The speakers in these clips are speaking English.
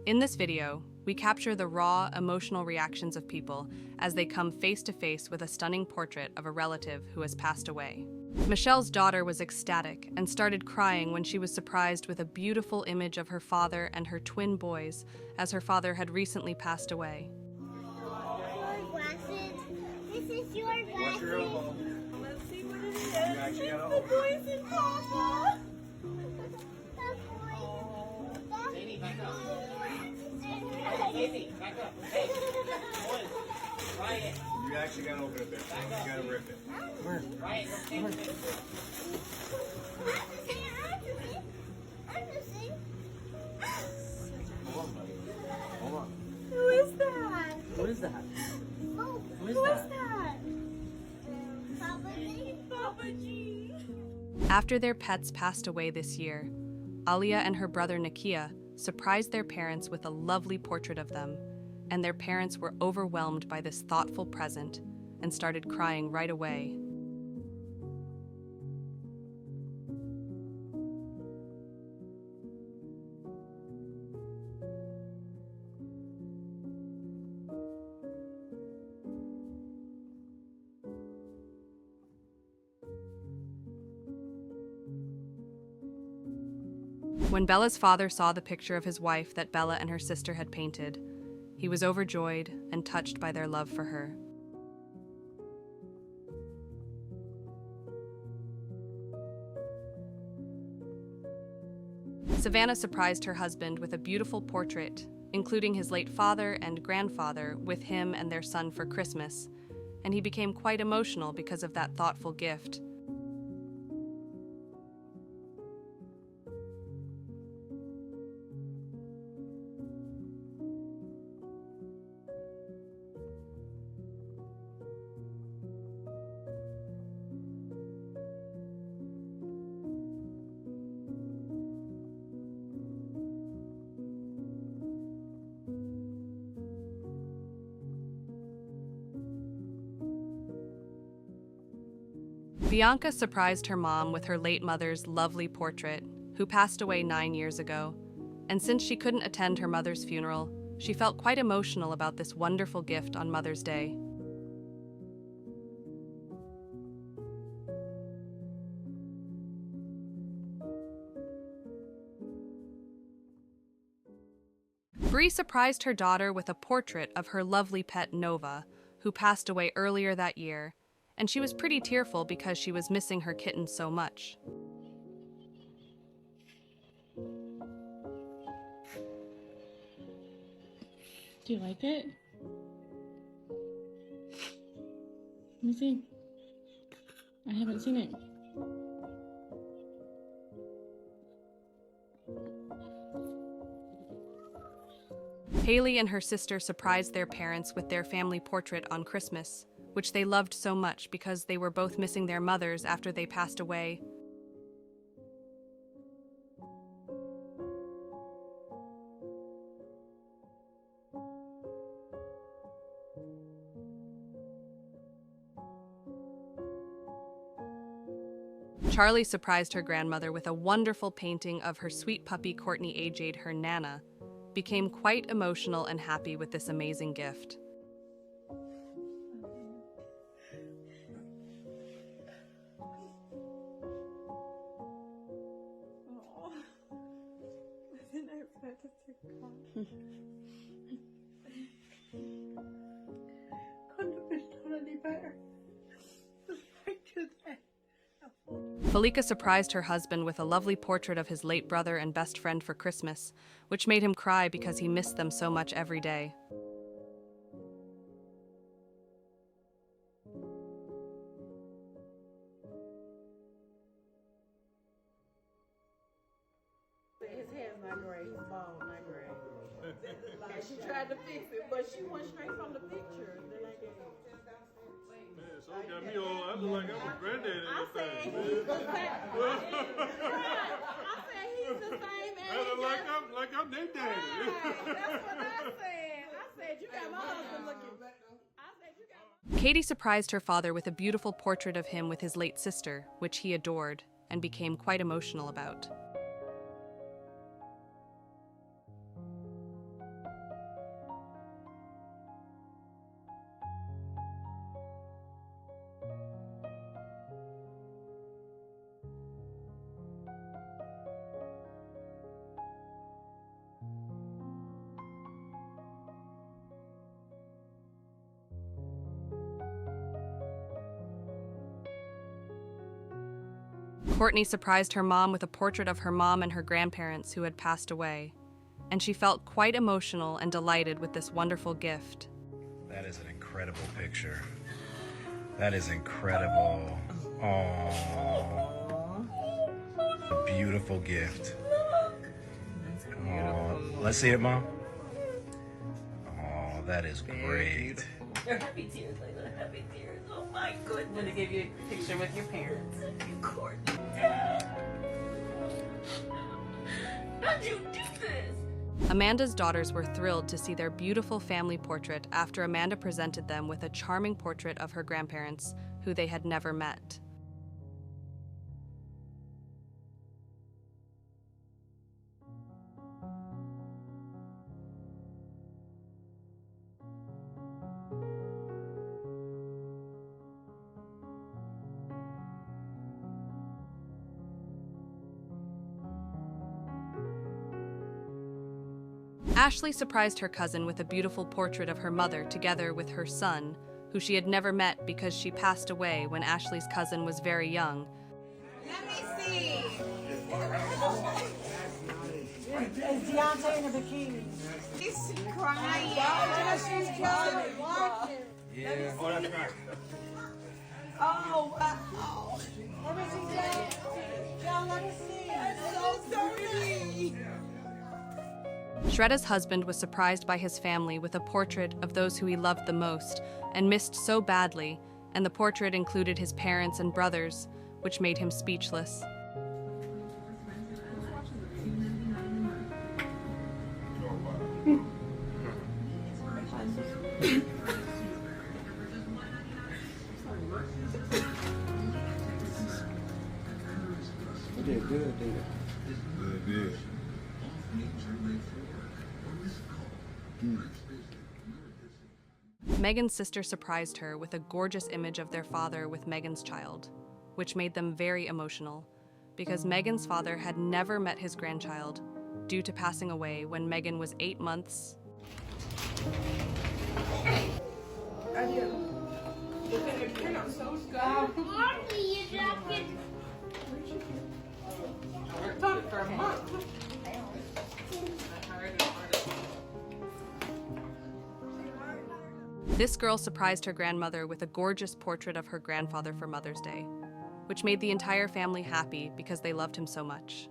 In this video, we capture the raw, emotional reactions of people as they come face to face with a stunning portrait of a relative who has passed away. Michelle's daughter was ecstatic and started crying when she was surprised with a beautiful image of her father and her twin boys, as her father had recently passed away. Your glasses. This is your glasses. Let's see what it is. It's the boys and Papa. Katie, back up. Katie, back up. Hey, boys, try it. You actually gotta open it there. You gotta rip it. Try it. Let's take it. Hold on, buddy. Hold on. Who is that? Who is that? Who is that? Papa G. After their pets passed away this year, Alia and her brother Nakia surprised their parents with a lovely portrait of them, and their parents were overwhelmed by this thoughtful present and started crying right away. When Bella's father saw the picture of his wife that Bella and her sister had painted, he was overjoyed and touched by their love for her. Savannah surprised her husband with a beautiful portrait, including his late father and grandfather with him and their son for Christmas, and he became quite emotional because of that thoughtful gift. Bianca surprised her mom with her late mother's lovely portrait, who passed away 9 years ago, and since she couldn't attend her mother's funeral, she felt quite emotional about this wonderful gift on Mother's Day. Bree surprised her daughter with a portrait of her lovely pet Nova, who passed away earlier that year, and she was pretty tearful because she was missing her kitten so much. Do you like it? Let me see. I haven't seen it. Haley and her sister surprised their parents with their family portrait on Christmas, which they loved so much because they were both missing their mothers after they passed away. Charlie surprised her grandmother with a wonderful painting of her sweet puppy Courtney AJ, her Nana, became quite emotional and happy with this amazing gift. Felica surprised her husband with a lovely portrait of his late brother and best friend for Christmas, which made him cry because he missed them so much every day. His hair's not gray, he's bald, not gray. And she tried to fix it, but she went straight from the picture. Then I gave Man, so it got me all, I look like I'm a granddad in I this said thing. he's the same. I said he's the same I age. look like I'm their daddy. Right, that's what I said. I said you got my husband looking. I said you got my. Katie surprised her father with a beautiful portrait of him with his late sister, which he adored and became quite emotional about. Courtney surprised her mom with a portrait of her mom and her grandparents who had passed away, and she felt quite emotional and delighted with this wonderful gift. That is an incredible picture. That is incredible. Oh, a beautiful gift. Oh, let's see it, Mom. Oh, that is great. Happy tears, Layla. Happy tears. Oh my goodness. I'm gonna give you a picture with your parents. You Courtney. How'd you do this? Amanda's daughters were thrilled to see their beautiful family portrait after Amanda presented them with a charming portrait of her grandparents, who they had never met. Ashley surprised her cousin with a beautiful portrait of her mother together with her son, who she had never met because she passed away when Ashley's cousin was very young. Let me see. It's Deontay in a bikini. She's crying. She's crying. Watch it. Yeah. Oh, that's right. Oh, wow. Let me see that. John, let me see. That's so pretty. Shreda's husband was surprised by his family with a portrait of those who he loved the most and missed so badly, and the portrait included his parents and brothers, which made him speechless. You did good, did Good. Megan's sister surprised her with a gorgeous image of their father with Megan's child, which made them very emotional, because Megan's father had never met his grandchild due to passing away when Megan was 8 months. Mommy, you dropped it. For a month. This girl surprised her grandmother with a gorgeous portrait of her grandfather for Mother's Day, which made the entire family happy because they loved him so much.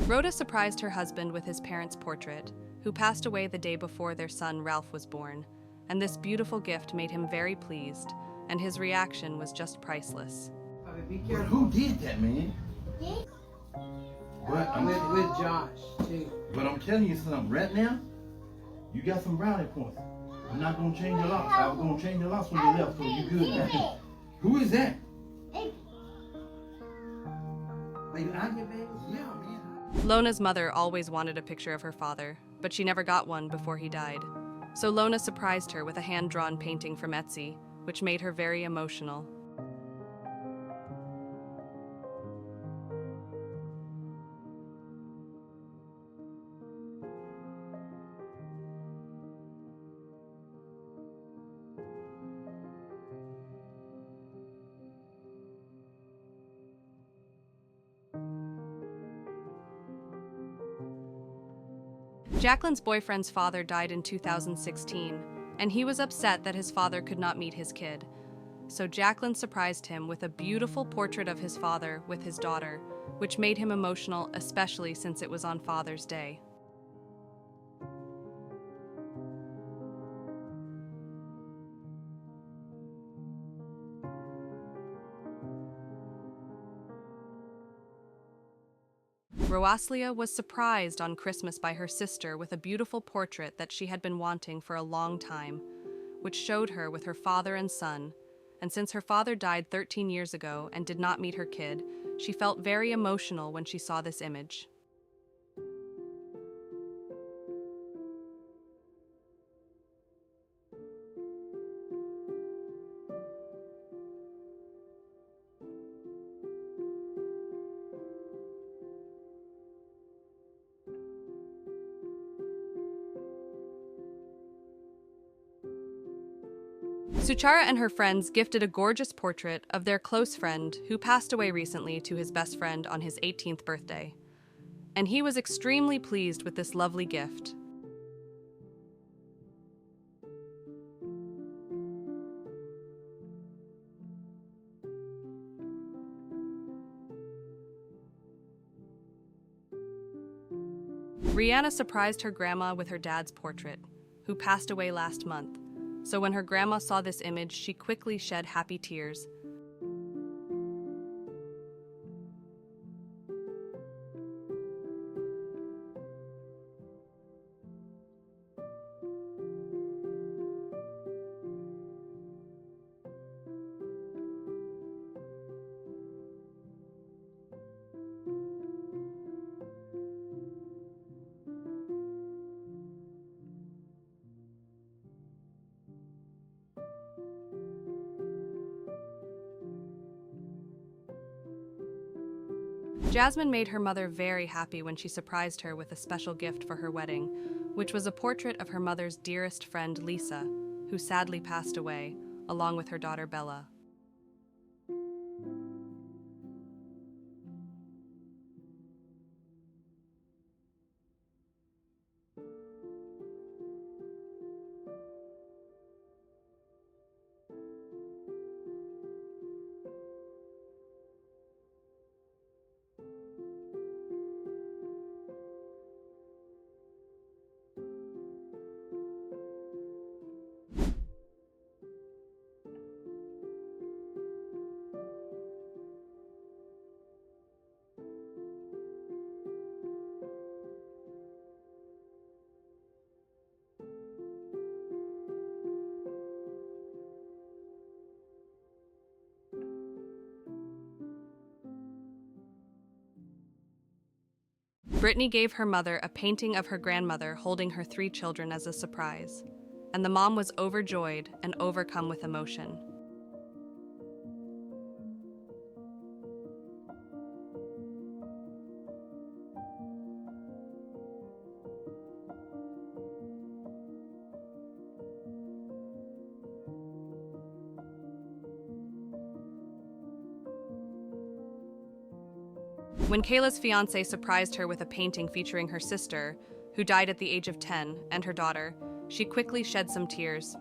Rhoda surprised her husband with his parents' portrait, who passed away the day before their son Ralph was born, and this beautiful gift made him very pleased, and his reaction was just priceless. But who did that, man? But I'm With Josh, too. But I'm telling you something. Right now, you got some brownie points. I'm not gonna change your locks. I was gonna change your locks when you left, so you good now. Who is that? Baby, I get baby. Yeah, man. Lona's mother always wanted a picture of her father, but she never got one before he died. So Lona surprised her with a hand-drawn painting from Etsy, which made her very emotional. Jacqueline's boyfriend's father died in 2016, and he was upset that his father could not meet his kid. So Jacqueline surprised him with a beautiful portrait of his father with his daughter, which made him emotional, especially since it was on Father's Day. Roaslia was surprised on Christmas by her sister with a beautiful portrait that she had been wanting for a long time, which showed her with her father and son, and since her father died 13 years ago and did not meet her kid, she felt very emotional when she saw this image. Suchara and her friends gifted a gorgeous portrait of their close friend who passed away recently to his best friend on his 18th birthday. And he was extremely pleased with this lovely gift. Rihanna surprised her grandma with her dad's portrait, who passed away last month. So when her grandma saw this image, she quickly shed happy tears. Jasmine made her mother very happy when she surprised her with a special gift for her wedding, which was a portrait of her mother's dearest friend Lisa, who sadly passed away, along with her daughter Bella. Brittany gave her mother a painting of her grandmother holding her 3 children as a surprise, and the mom was overjoyed and overcome with emotion. When Kayla's fiancé surprised her with a painting featuring her sister, who died at the age of 10, and her daughter, she quickly shed some tears.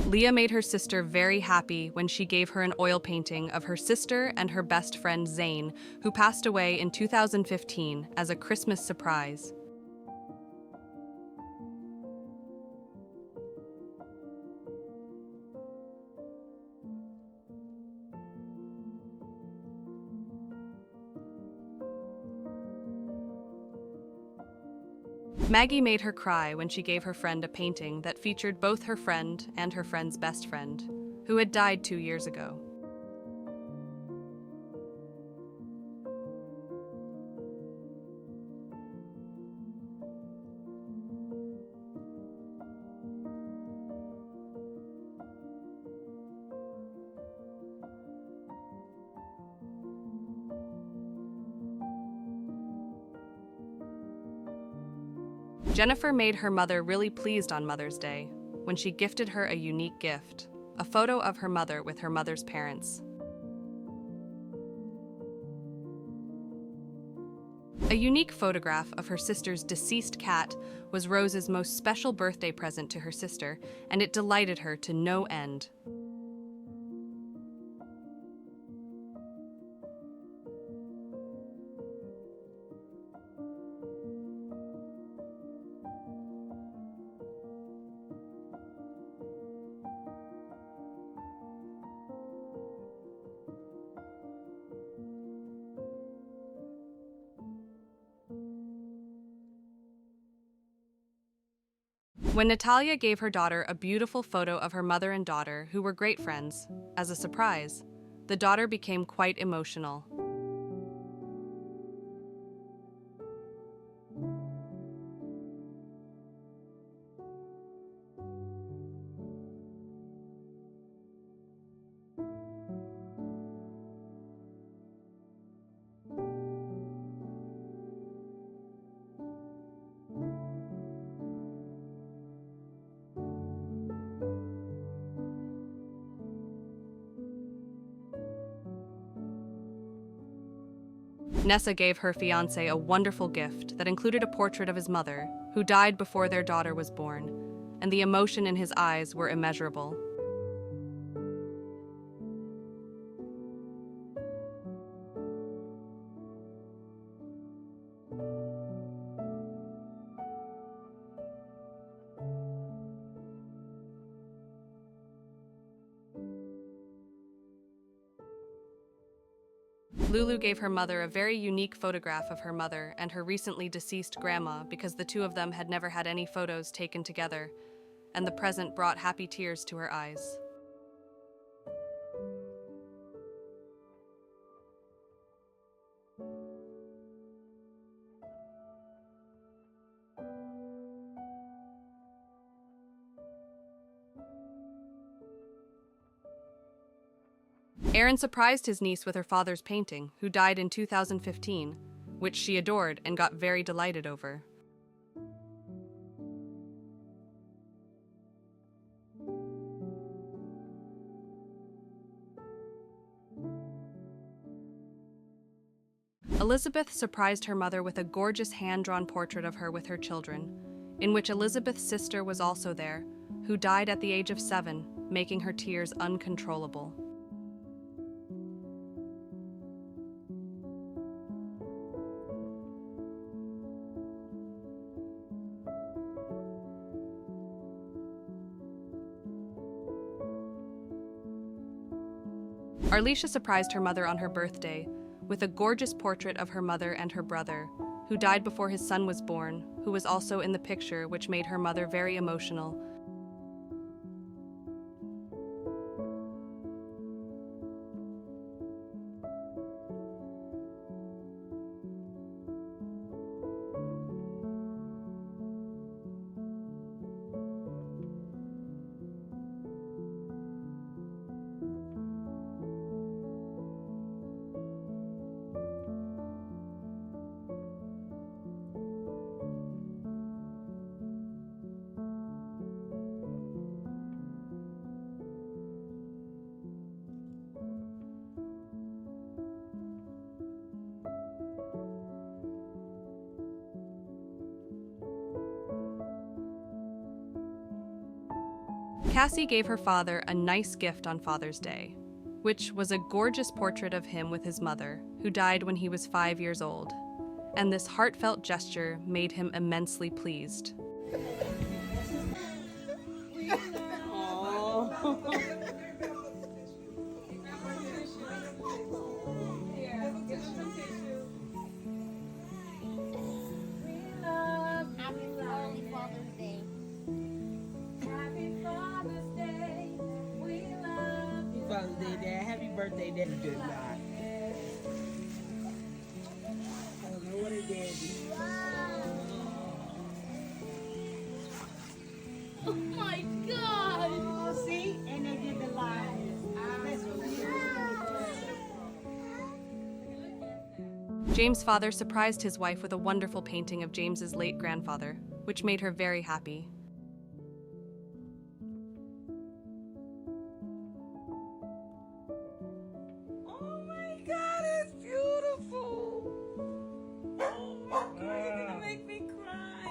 Leah made her sister very happy when she gave her an oil painting of her sister and her best friend Zane, who passed away in 2015, as a Christmas surprise. Maggie made her cry when she gave her friend a painting that featured both her friend and her friend's best friend, who had died 2 years ago. Jennifer made her mother really pleased on Mother's Day when she gifted her a unique gift, a photo of her mother with her mother's parents. A unique photograph of her sister's deceased cat was Rose's most special birthday present to her sister, and it delighted her to no end. When Natalia gave her daughter a beautiful photo of her mother and daughter, who were great friends, as a surprise, the daughter became quite emotional. Nessa gave her fiancé a wonderful gift that included a portrait of his mother, who died before their daughter was born, and the emotion in his eyes were immeasurable. Lulu gave her mother a very unique photograph of her mother and her recently deceased grandma because the two of them had never had any photos taken together, and the present brought happy tears to her eyes. Aaron surprised his niece with her father's painting, who died in 2015, which she adored and got very delighted over. Elizabeth surprised her mother with a gorgeous hand-drawn portrait of her with her children, in which Elizabeth's sister was also there, who died at the age of 7, making her tears uncontrollable. Arlisha surprised her mother on her birthday with a gorgeous portrait of her mother and her brother, who died before his son was born, who was also in the picture, which made her mother very emotional. Cassie gave her father a nice gift on Father's Day, which was a gorgeous portrait of him with his mother, who died when he was 5 years old, and this heartfelt gesture made him immensely pleased. Father's Day, Dad. Happy birthday, Dad. You did not. I don't know what it did. Oh my God! Oh, see? And they did the line. James' father surprised his wife with a wonderful painting of James's late grandfather, which made her very happy. Oh my God, it's beautiful. Oh my God, you're gonna make me cry.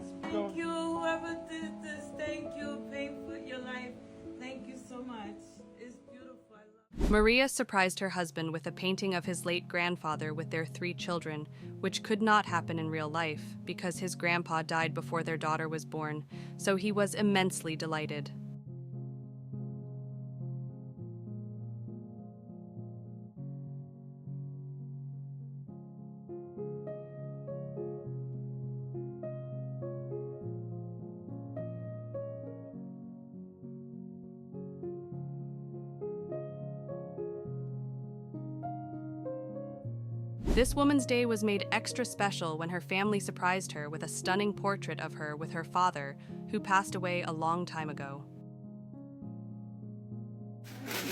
It's beautiful. Thank you, whoever did this. Thank you. Paint for your life. Thank you so much. It's beautiful. I love it. Maria surprised her husband with a painting of his late grandfather with their 3 children, which could not happen in real life because his grandpa died before their daughter was born, so he was immensely delighted. This woman's day was made extra special when her family surprised her with a stunning portrait of her with her father, who passed away a long time ago. Because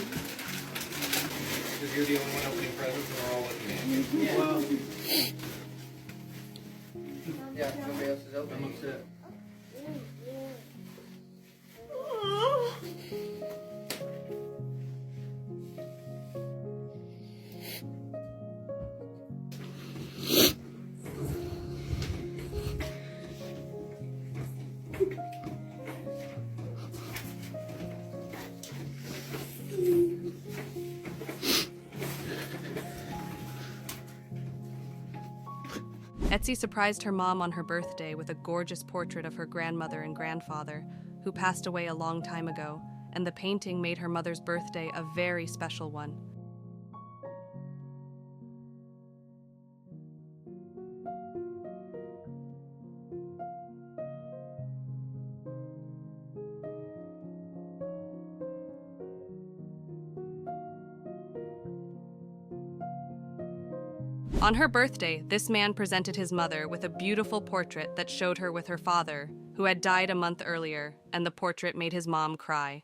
you're the only one opening presents and we're all looking at you. Yeah. Well, Yeah, nobody else is opening. that's it. Etsy surprised her mom on her birthday with a gorgeous portrait of her grandmother and grandfather, who passed away a long time ago, and the painting made her mother's birthday a very special one. On her birthday, this man presented his mother with a beautiful portrait that showed her with her father, who had died a month earlier, and the portrait made his mom cry.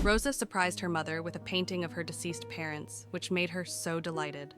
Rosa surprised her mother with a painting of her deceased parents, which made her so delighted.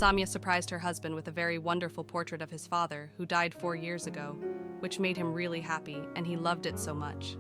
Samya surprised her husband with a very wonderful portrait of his father, who died 4 years ago, which made him really happy, and he loved it so much.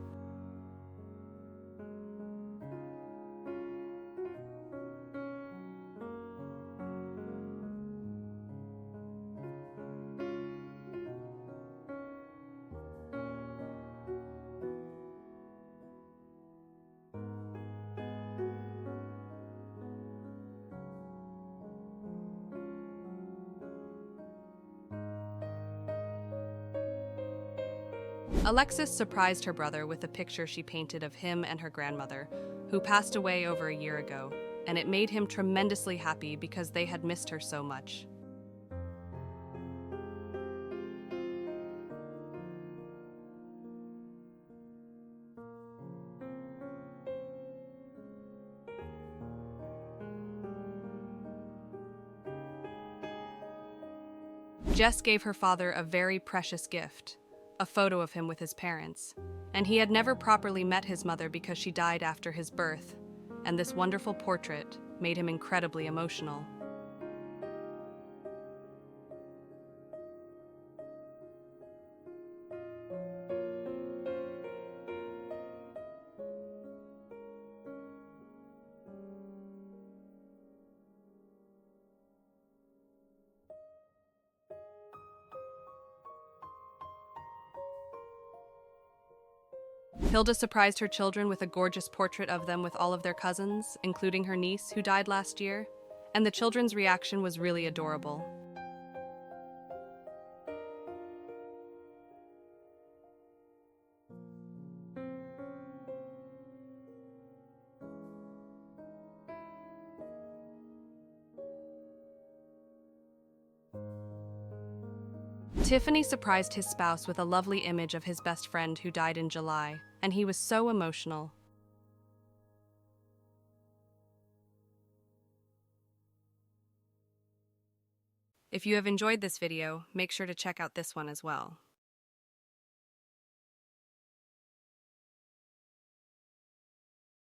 Alexis surprised her brother with a picture she painted of him and her grandmother, who passed away over a year ago, and it made him tremendously happy because they had missed her so much. Jess gave her father a very precious gift, a photo of him with his parents, and he had never properly met his mother because she died after his birth, and this wonderful portrait made him incredibly emotional. Hilda surprised her children with a gorgeous portrait of them with all of their cousins, including her niece, who died last year, and the children's reaction was really adorable. Tiffany surprised his spouse with a lovely image of his best friend who died in July, and he was so emotional. If you have enjoyed this video, make sure to check out this one as well.